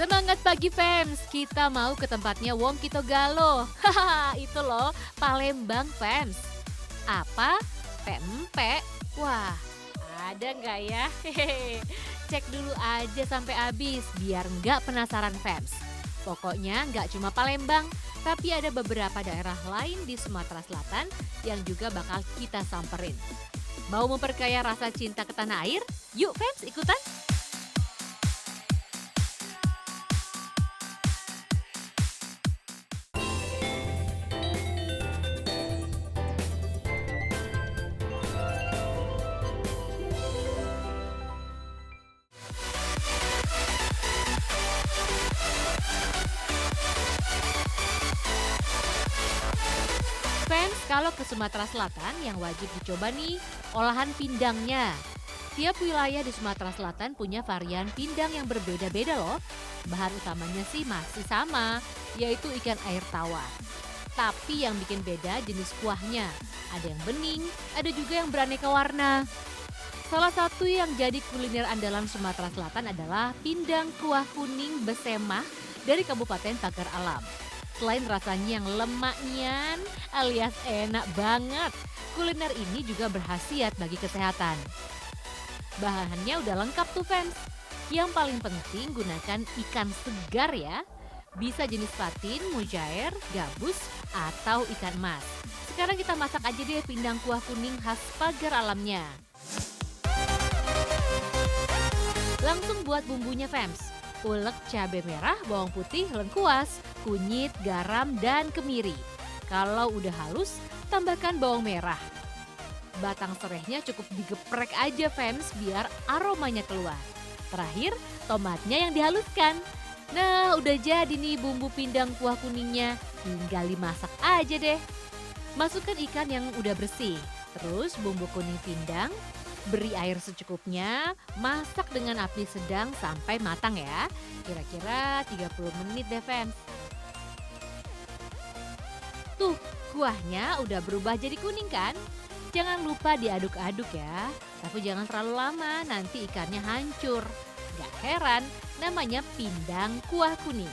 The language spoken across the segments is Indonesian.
Semangat pagi fans, kita mau ke tempatnya Wong Kito Galo. Hahaha, itu loh Palembang fans. Apa? Pempek? Wah, ada nggak ya? Hehehe. Cek dulu aja sampai habis biar nggak penasaran fans. Pokoknya nggak cuma Palembang, tapi ada beberapa daerah lain di Sumatera Selatan yang juga bakal kita samperin. Mau memperkaya rasa cinta ke tanah air? Yuk fans ikutan! Fans kalau ke Sumatera Selatan yang wajib dicoba nih olahan pindangnya. Tiap wilayah di Sumatera Selatan punya varian pindang yang berbeda-beda loh. Bahan utamanya sih masih sama, yaitu ikan air tawar. Tapi yang bikin beda jenis kuahnya. Ada yang bening, ada juga yang beraneka warna. Salah satu yang jadi kuliner andalan Sumatera Selatan adalah pindang kuah kuning besemah dari Kabupaten Pagar Alam. Selain rasanya yang lemaknya alias enak banget, kuliner ini juga berkhasiat bagi kesehatan. Bahannya udah lengkap tuh fans. Yang paling penting gunakan ikan segar ya. Bisa jenis patin, mujair, gabus, atau ikan mas. Sekarang kita masak aja deh pindang kuah kuning khas Pagar Alamnya. Langsung buat bumbunya fans. Ulek cabai merah, bawang putih, lengkuas, kunyit, garam, dan kemiri. Kalau udah halus, tambahkan bawang merah. Batang serehnya cukup digeprek aja fans biar aromanya keluar. Terakhir, tomatnya yang dihaluskan. Nah, udah jadi nih bumbu pindang kuah kuningnya. Tinggal dimasak aja deh. Masukkan ikan yang udah bersih. Terus bumbu kuning pindang, beri air secukupnya, masak dengan api sedang sampai matang ya. Kira-kira 30 menit deh fans. Tuh, kuahnya udah berubah jadi kuning kan? Jangan lupa diaduk-aduk ya. Tapi jangan terlalu lama, nanti ikannya hancur. Gak heran, namanya pindang kuah kuning.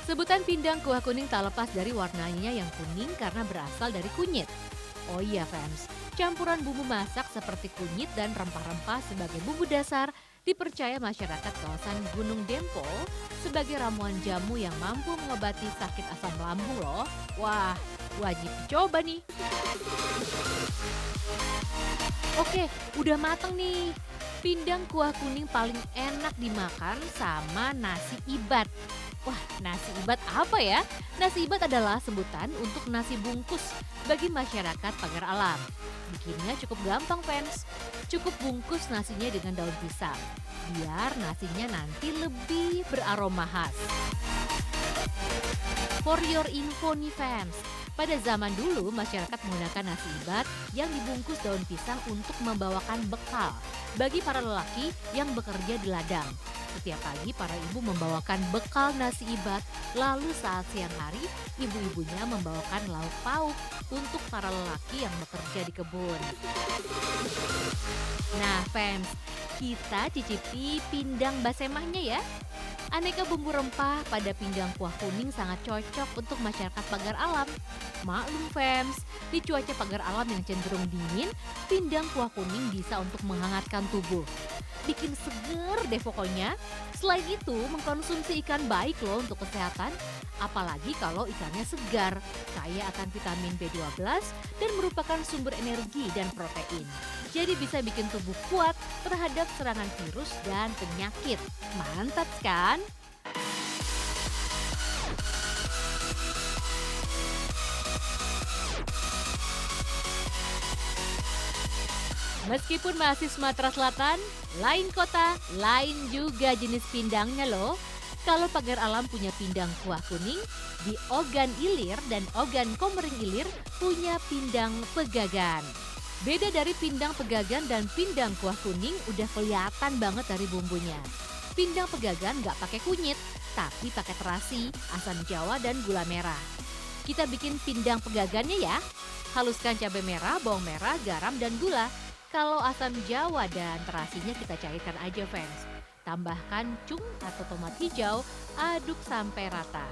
Sebutan pindang kuah kuning tak lepas dari warnanya yang kuning karena berasal dari kunyit. Oh iya fans, campuran bumbu masak seperti kunyit dan rempah-rempah sebagai bumbu dasar dipercaya masyarakat kawasan Gunung Dempo sebagai ramuan jamu yang mampu mengobati sakit asam lambung loh. Wah, wajib dicoba nih. Oke, udah mateng nih. Pindang kuah kuning paling enak dimakan sama nasi ibat. Wah, nasi ibat apa ya? Nasi ibat adalah sebutan untuk nasi bungkus bagi masyarakat Pagar Alam. Bikinnya cukup gampang fans. Cukup bungkus nasinya dengan daun pisang. Biar nasinya nanti lebih beraroma khas. For your info nih fans, pada zaman dulu masyarakat menggunakan nasi ibat yang dibungkus daun pisang untuk membawakan bekal bagi para lelaki yang bekerja di ladang. Setiap pagi para ibu membawakan bekal nasi ibat, lalu saat siang hari ibu-ibunya membawakan lauk pauk untuk para lelaki yang bekerja di kebun. Nah fans, kita cicipi pindang basemahnya ya. Aneka bumbu rempah pada pindang kuah kuning sangat cocok untuk masyarakat Pagar Alam. Maklum fans, di cuaca Pagar Alam yang cenderung dingin, pindang kuah kuning bisa untuk menghangatkan tubuh. Bikin seger deh pokoknya. Selain itu, mengkonsumsi ikan baik loh untuk kesehatan. Apalagi kalau ikannya segar, kaya akan vitamin B12 dan merupakan sumber energi dan protein. Jadi bisa bikin tubuh kuat terhadap serangan virus dan penyakit. Mantap kan? Meskipun masih Sumatera Selatan, lain kota, lain juga jenis pindangnya loh. Kalau Pagar Alam punya pindang kuah kuning, di Ogan Ilir dan Ogan Komering Ilir punya pindang pegagan. Beda dari pindang pegagan dan pindang kuah kuning udah kelihatan banget dari bumbunya. Pindang pegagan nggak pakai kunyit, tapi pakai terasi, asam jawa dan gula merah. Kita bikin pindang pegagannya ya. Haluskan cabai merah, bawang merah, garam dan gula. Kalau asam jawa dan terasinya kita cairkan aja fans. Tambahkan cung atau tomat hijau, aduk sampai rata.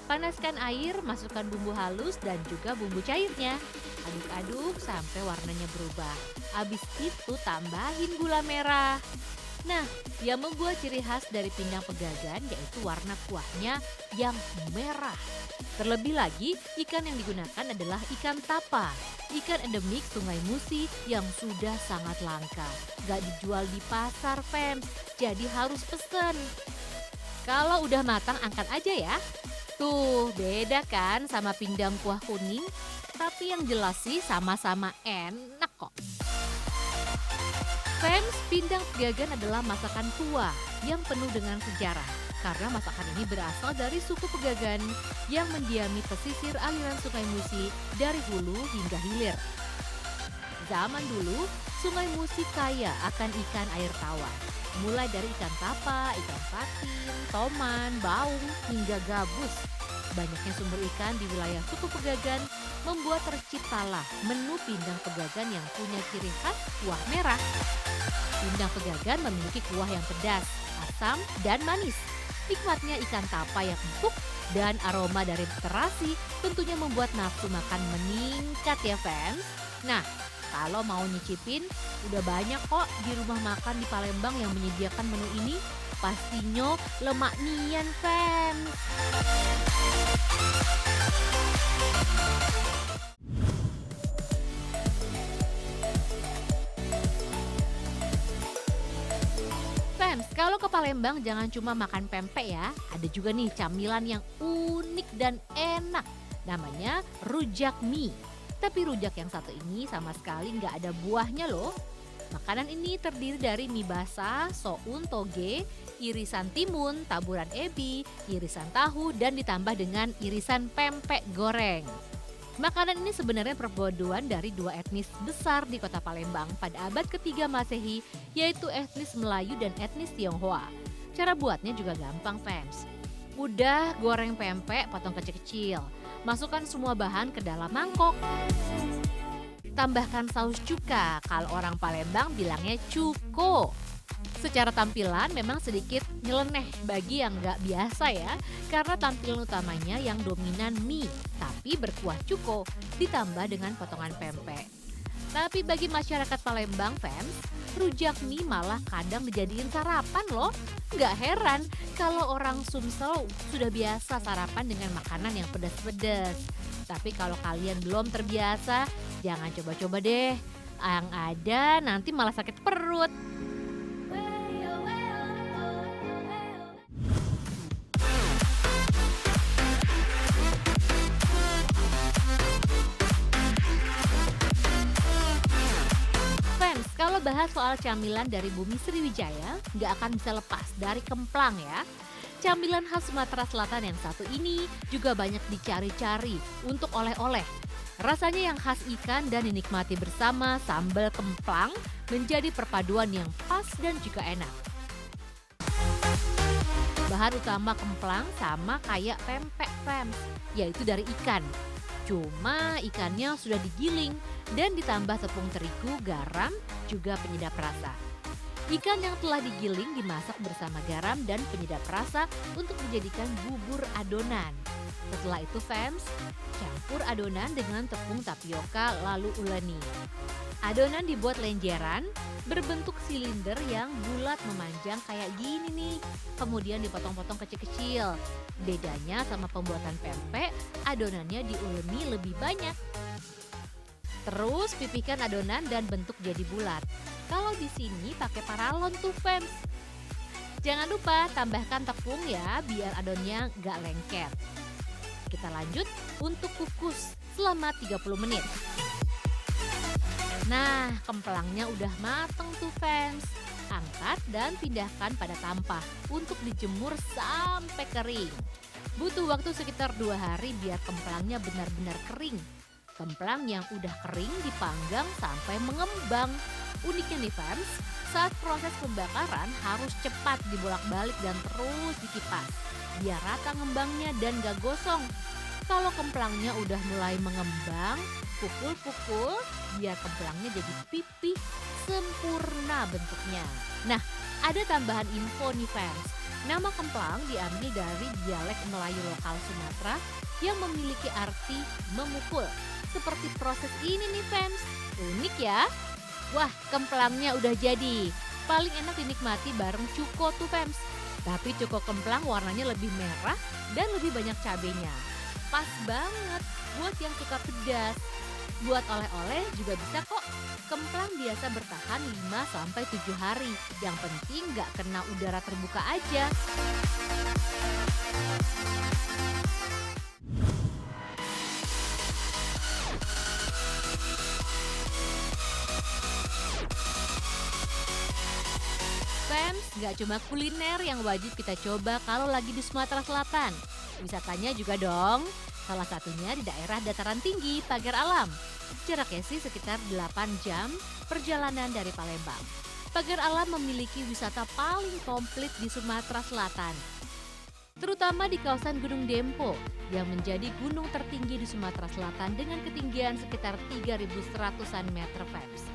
Panaskan air, masukkan bumbu halus dan juga bumbu cairnya. Aduk-aduk sampai warnanya berubah. Habis itu tambahin gula merah. Nah, yang membuat ciri khas dari pindang pegagan yaitu warna kuahnya yang merah. Terlebih lagi, ikan yang digunakan adalah ikan tapa. Ikan endemik Sungai Musi yang sudah sangat langka. Gak dijual di pasar, fans, jadi harus pesen. Kalau udah matang, angkat aja ya. Tuh, beda kan sama pindang kuah kuning? Tapi yang jelas sih sama-sama enak kok. Fans, pindang pegagan adalah masakan tua yang penuh dengan sejarah. Karena masakan ini berasal dari suku Pegagan yang mendiami pesisir aliran Sungai Musi dari hulu hingga hilir. Zaman dulu, Sungai Musi kaya akan ikan air tawar. Mulai dari ikan tapa, ikan patin, toman, baung, hingga gabus. Banyaknya sumber ikan di wilayah suku Pegagan membuat terciptalah menu pindang pegagan yang punya ciri khas kuah merah. Pindang pegagan memiliki kuah yang pedas, asam, dan manis. Nikmatnya ikan tapa yang empuk dan aroma dari terasi tentunya membuat nafsu makan meningkat ya fans. Nah, kalau mau nyicipin, udah banyak kok di rumah makan di Palembang yang menyediakan menu ini. Pastinya lemak nian fans. Fans, kalau ke Palembang jangan cuma makan pempek ya. Ada juga nih camilan yang unik dan enak. Namanya rujak mie. Tapi rujak yang satu ini sama sekali nggak ada buahnya loh. Makanan ini terdiri dari mie basah, soun toge, irisan timun, taburan ebi, irisan tahu, dan ditambah dengan irisan pempek goreng. Makanan ini sebenarnya perpaduan dari dua etnis besar di kota Palembang pada abad ketiga Masehi, yaitu etnis Melayu dan etnis Tionghoa. Cara buatnya juga gampang fans. Udah goreng pempek potong kecil-kecil. Masukkan semua bahan ke dalam mangkok. Tambahkan saus cuka, kalau orang Palembang bilangnya cuko. Secara tampilan memang sedikit nyeleneh bagi yang nggak biasa ya, karena tampilan utamanya yang dominan mie, tapi berkuah cuko ditambah dengan potongan pempek. Tapi bagi masyarakat Palembang fans, rujak mie malah kadang dijadiin sarapan loh. Nggak heran kalau orang Sumsel sudah biasa sarapan dengan makanan yang pedas-pedas. Tapi kalau kalian belum terbiasa, jangan coba-coba deh. Yang ada nanti malah sakit perut. Fans, kalau bahas soal camilan dari bumi Sriwijaya, nggak akan bisa lepas dari kemplang ya. Camilan khas Sumatera Selatan yang satu ini juga banyak dicari-cari untuk oleh-oleh. Rasanya yang khas ikan dan dinikmati bersama sambal kemplang menjadi perpaduan yang pas dan juga enak. Bahan utama kemplang sama kayak pempek fans, yaitu dari ikan. Cuma ikannya sudah digiling dan ditambah tepung terigu, garam, juga penyedap rasa. Ikan yang telah digiling dimasak bersama garam dan penyedap rasa untuk dijadikan bubur adonan. Setelah itu fans, campur adonan dengan tepung tapioka lalu uleni. Adonan dibuat lenjeran, berbentuk silinder yang bulat memanjang kayak gini nih. Kemudian dipotong-potong kecil-kecil. Bedanya sama pembuatan pempek, adonannya diuleni lebih banyak. Terus pipihkan adonan dan bentuk jadi bulat. Kalau di sini pakai paralon tuh fans. Jangan lupa tambahkan tepung ya biar adonnya gak lengket. Kita lanjut untuk kukus selama 30 menit. Nah, kempelangnya udah mateng tuh fans. Angkat dan pindahkan pada tampah untuk dijemur sampai kering. Butuh waktu sekitar 2 hari biar kempelangnya benar-benar kering. Kemplang yang udah kering dipanggang sampai mengembang. Uniknya nih fans, saat proses pembakaran harus cepat dibolak-balik dan terus dikipas. Biar rata ngembangnya dan gak gosong. Kalau kemplangnya udah mulai mengembang, pukul-pukul biar kemplangnya jadi pipih sempurna bentuknya. Nah, Ada tambahan info nih fans. Nama kemplang diambil dari dialek Melayu lokal Sumatera yang memiliki arti memukul. Seperti proses ini nih fans. Unik ya? Wah, kemplangnya udah jadi. Paling enak dinikmati bareng cuko tuh fans. Tapi cuko kemplang warnanya lebih merah dan lebih banyak cabenya. Pas banget buat yang suka pedas. Buat oleh-oleh juga bisa kok. Kemplang biasa bertahan 5-7 hari. Yang penting nggak kena udara terbuka aja. Fans, nggak cuma kuliner yang wajib kita coba kalau lagi di Sumatera Selatan. Wisatanya juga dong. Salah satunya di daerah dataran tinggi Pagar Alam. Jaraknya sih sekitar 8 jam perjalanan dari Palembang. Pagar Alam memiliki wisata paling komplit di Sumatera Selatan. Terutama di kawasan Gunung Dempo yang menjadi gunung tertinggi di Sumatera Selatan dengan ketinggian sekitar 3.100-an meter fans.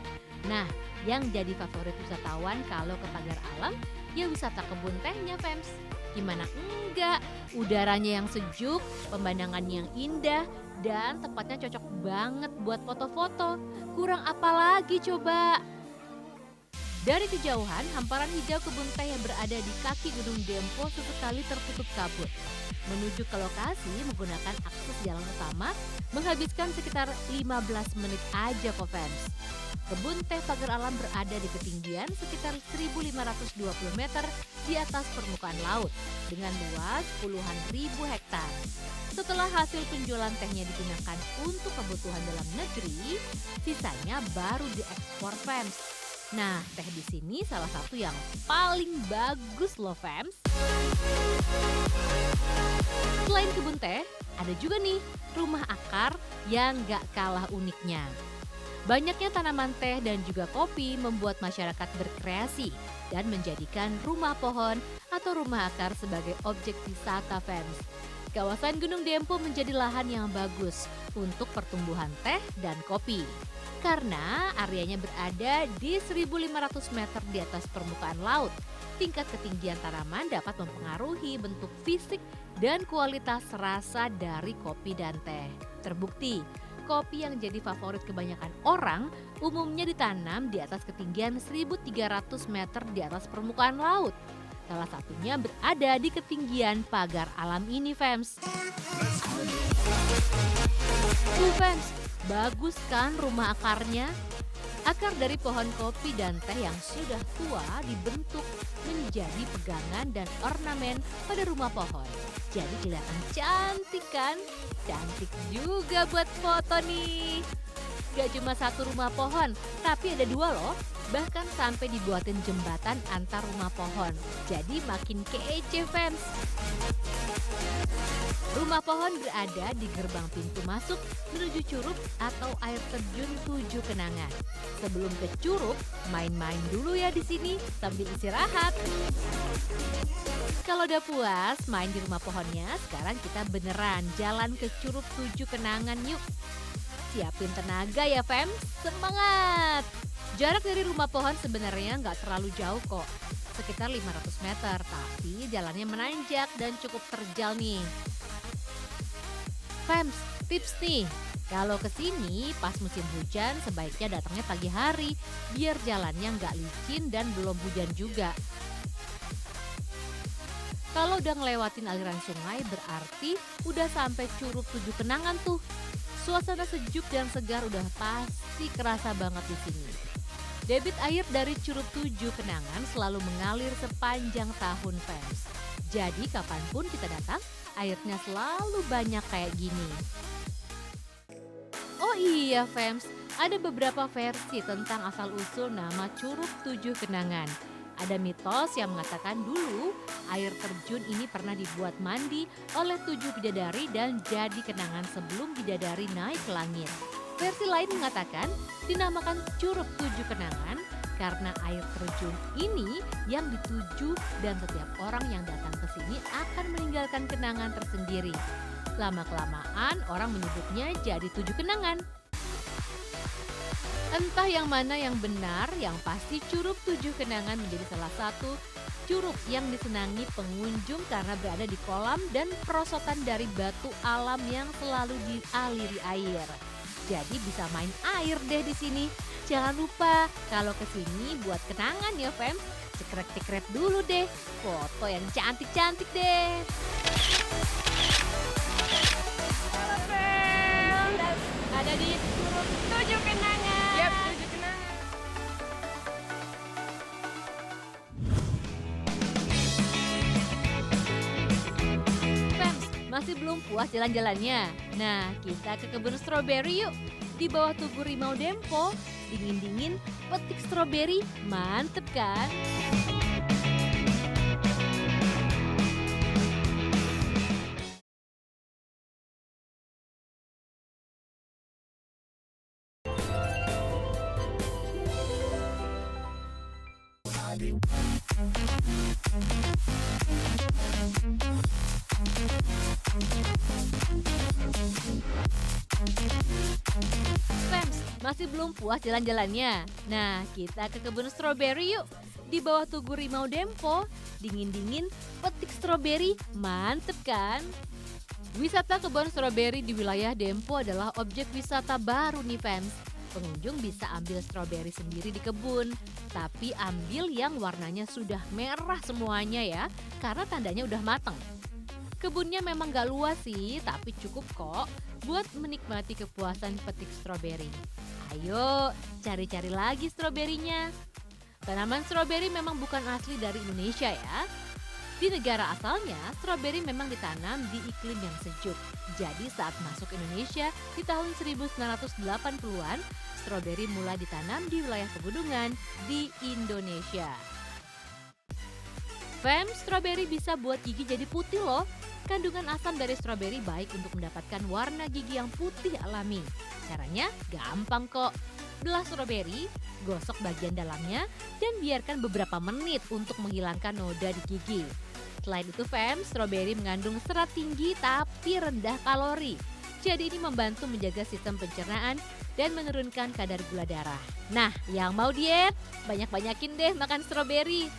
Nah, yang jadi favorit wisatawan kalau ke Pagar Alam, ya wisata kebun tehnya fans. Gimana enggak, udaranya yang sejuk, pemandangannya yang indah, dan tempatnya cocok banget buat foto-foto. Kurang apa lagi coba? Dari kejauhan, hamparan hijau kebun teh yang berada di kaki Gunung Dempo sesekali tertutup kabut. Menuju ke lokasi menggunakan akses jalan utama, menghabiskan sekitar 15 menit aja kok fans. Kebun teh Pagar Alam berada di ketinggian sekitar 1.520 meter di atas permukaan laut dengan luas puluhan ribu hektar. Setelah hasil penjualan tehnya digunakan untuk kebutuhan dalam negeri, sisanya baru diekspor fans. Nah, teh di sini salah satu yang paling bagus loh fans. Selain kebun teh, ada juga nih rumah akar yang gak kalah uniknya. Banyaknya tanaman teh dan juga kopi membuat masyarakat berkreasi dan menjadikan rumah pohon atau rumah akar sebagai objek wisata fans. Kawasan Gunung Dempo menjadi lahan yang bagus untuk pertumbuhan teh dan kopi. Karena areanya berada di 1.500 meter di atas permukaan laut, tingkat ketinggian tanaman dapat mempengaruhi bentuk fisik dan kualitas rasa dari kopi dan teh. Terbukti, kopi yang jadi favorit kebanyakan orang umumnya ditanam di atas ketinggian 1.300 meter di atas permukaan laut. Salah satunya berada di ketinggian Pagar Alam ini fans. Tuh fans, bagus kan rumah akarnya? Akar dari pohon kopi dan teh yang sudah tua dibentuk menjadi pegangan dan ornamen pada rumah pohon. Jadi kelihatan cantik kan? Cantik juga buat foto nih. Gak cuma satu rumah pohon, tapi ada dua loh. Bahkan sampai dibuatin jembatan antar rumah pohon. Jadi makin kece fans. Rumah pohon berada di gerbang pintu masuk menuju Curug atau air terjun 7 Kenangan. Sebelum ke Curug, main-main dulu ya di sini sambil istirahat. Kalau udah puas main di rumah pohonnya, sekarang kita beneran jalan ke Curug 7 Kenangan yuk. Siapin tenaga ya fam, semangat! Jarak dari rumah pohon sebenarnya nggak terlalu jauh kok, sekitar 500 meter, tapi jalannya menanjak dan cukup terjal nih. Fams, tips nih, kalau kesini pas musim hujan sebaiknya datangnya pagi hari, biar jalannya nggak licin dan belum hujan juga. Kalau udah ngelewatin aliran sungai berarti udah sampai Curug 7 Kenangan tuh. Suasana sejuk dan segar udah pasti kerasa banget di sini. Debit air dari Curug 7 Kenangan selalu mengalir sepanjang tahun fans. Jadi kapanpun kita datang, airnya selalu banyak kayak gini. Oh iya fans, ada beberapa versi tentang asal-usul nama Curug 7 Kenangan. Ada mitos yang mengatakan dulu air terjun ini pernah dibuat mandi oleh 7 bidadari dan jadi kenangan sebelum bidadari naik ke langit. Versi lain mengatakan dinamakan Curug 7 Kenangan karena air terjun ini yang dituju dan setiap orang yang datang ke sini akan meninggalkan kenangan tersendiri. Lama-kelamaan orang menyebutnya jadi 7 Kenangan. Entah yang mana yang benar, yang pasti Curug Tujuh Kenangan menjadi salah satu curug yang disenangi pengunjung karena berada di kolam dan perosotan dari batu alam yang selalu dialiri air. Jadi bisa main air deh di sini. Jangan lupa kalau ke sini buat kenangan ya fam. Cekrek-cekrek dulu deh, foto yang cantik-cantik deh. Halo Fel, Ada di Curug Tujuh Kenangan. Yap, Tujuh Kenangan. Fans, masih belum puas jalan-jalannya? Nah, kita ke kebun stroberi yuk. Di bawah Tugu Rimau Dempo, dingin-dingin petik stroberi, mantep kan? Fans, masih belum puas jalan-jalannya? Nah, kita ke kebun stroberi yuk. Di bawah Tugu Rimau Dempo, dingin-dingin petik stroberi, mantep kan? Wisata kebun stroberi di wilayah Dempo adalah objek wisata baru nih fans. Pengunjung bisa ambil stroberi sendiri di kebun, tapi ambil yang warnanya sudah merah semuanya ya, karena tandanya udah matang. Kebunnya memang gak luas sih, tapi cukup kok buat menikmati kepuasan petik stroberi. Ayo, cari-cari lagi stroberinya. Tanaman stroberi memang bukan asli dari Indonesia ya. Di negara asalnya, stroberi memang ditanam di iklim yang sejuk. Jadi saat masuk Indonesia di tahun 1980-an, stroberi mulai ditanam di wilayah pegunungan di Indonesia. Fam, stroberi bisa buat gigi jadi putih loh. Kandungan asam dari stroberi baik untuk mendapatkan warna gigi yang putih alami. Caranya gampang kok. Belah stroberi, gosok bagian dalamnya, dan biarkan beberapa menit untuk menghilangkan noda di gigi. Selain itu fam, stroberi mengandung serat tinggi tapi rendah kalori. Jadi ini membantu menjaga sistem pencernaan dan menurunkan kadar gula darah. Nah, yang mau diet, banyak-banyakin deh makan stroberi.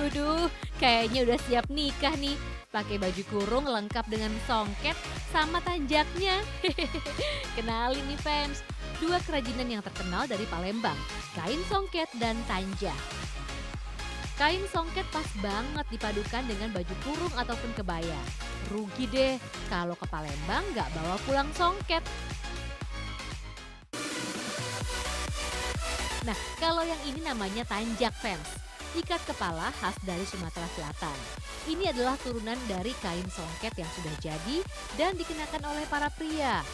Duh, kayaknya udah siap nikah nih. Pakai baju kurung lengkap dengan songket sama tanjaknya. Kenalin nih fans, dua kerajinan yang terkenal dari Palembang, kain songket dan tanjak. Kain songket pas banget dipadukan dengan baju kurung ataupun kebaya. Rugi deh kalau ke Palembang nggak bawa pulang songket. Nah, kalau yang ini namanya tanjak fans. Ikat kepala khas dari Sumatera Selatan. Ini adalah turunan dari kain songket yang sudah jadi dan dikenakan oleh para pria.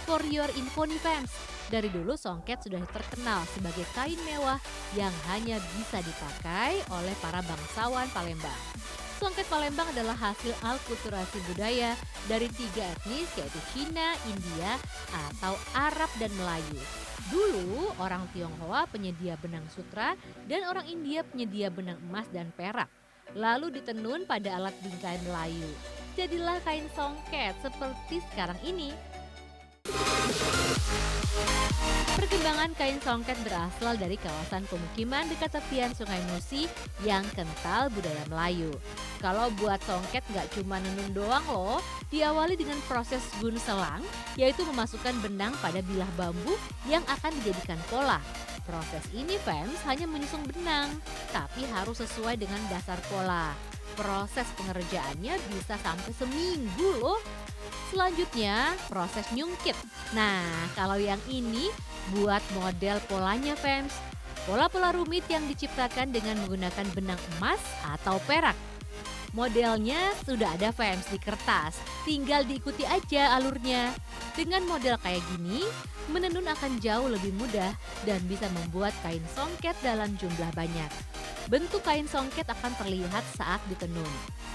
For your info nih fans, dari dulu songket sudah terkenal sebagai kain mewah yang hanya bisa dipakai oleh para bangsawan Palembang. Songket Palembang adalah hasil alkulturasi budaya dari tiga etnis yaitu Cina, India, atau Arab dan Melayu. Dulu orang Tionghoa penyedia benang sutra dan orang India penyedia benang emas dan perak. Lalu ditenun pada alat bingkai Melayu. Jadilah kain songket seperti sekarang ini. Perkembangan kain songket berasal dari kawasan pemukiman dekat tepian Sungai Musi yang kental budaya Melayu. Kalau buat songket nggak cuma nenun doang loh, diawali dengan proses gun selang, yaitu memasukkan benang pada bilah bambu yang akan dijadikan pola. Proses ini fans hanya menyusun benang, tapi harus sesuai dengan dasar pola. Proses pengerjaannya bisa sampai seminggu loh. Selanjutnya proses nyungkit. Nah, kalau yang ini buat model polanya fans. Pola-pola rumit yang diciptakan dengan menggunakan benang emas atau perak. Modelnya sudah ada fans di kertas, tinggal diikuti aja alurnya. Dengan model kayak gini, menenun akan jauh lebih mudah dan bisa membuat kain songket dalam jumlah banyak. Bentuk kain songket akan terlihat saat ditenun.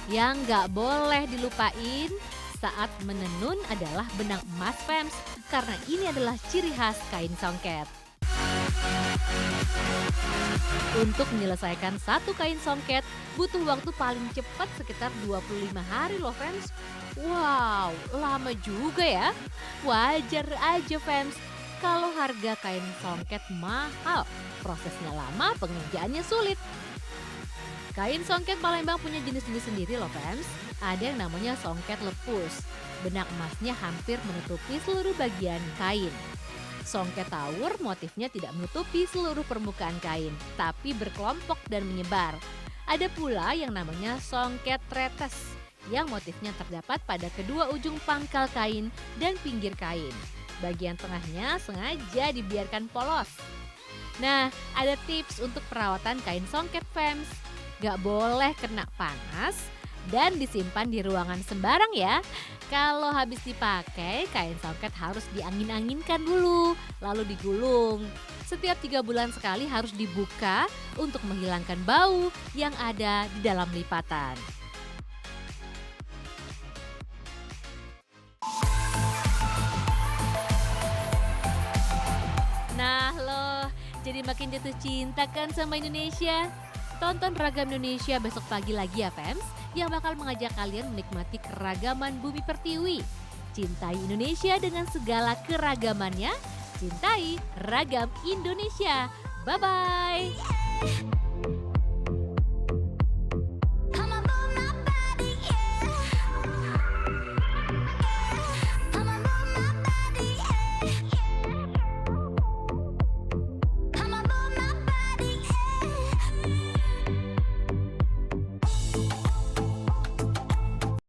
Yang nggak boleh dilupain saat menenun adalah benang emas fans, karena ini adalah ciri khas kain songket. Untuk menyelesaikan satu kain songket butuh waktu paling cepat sekitar 25 hari loh fans. Wow, lama juga ya. Wajar aja fans, kalau harga kain songket mahal, prosesnya lama, pengerjaannya sulit. Kain songket Palembang punya jenis-jenis sendiri loh fans. Ada yang namanya songket lepus. Benang emasnya hampir menutupi seluruh bagian kain. Songket tawur motifnya tidak menutupi seluruh permukaan kain, tapi berkelompok dan menyebar. Ada pula yang namanya songket tretes, yang motifnya terdapat pada kedua ujung pangkal kain dan pinggir kain. Bagian tengahnya sengaja dibiarkan polos. Nah, ada tips untuk perawatan kain songket fans. Gak boleh kena panas dan disimpan di ruangan sembarang ya. Kalau habis dipakai, kain songket harus diangin-anginkan dulu, lalu digulung. Setiap 3 bulan sekali harus dibuka untuk menghilangkan bau yang ada di dalam lipatan. Nah loh, jadi makin jatuh cinta kan sama Indonesia? Tonton Ragam Indonesia besok pagi lagi ya fans, yang bakal mengajak kalian menikmati keragaman bumi pertiwi. Cintai Indonesia dengan segala keragamannya, cintai Ragam Indonesia. Bye-bye!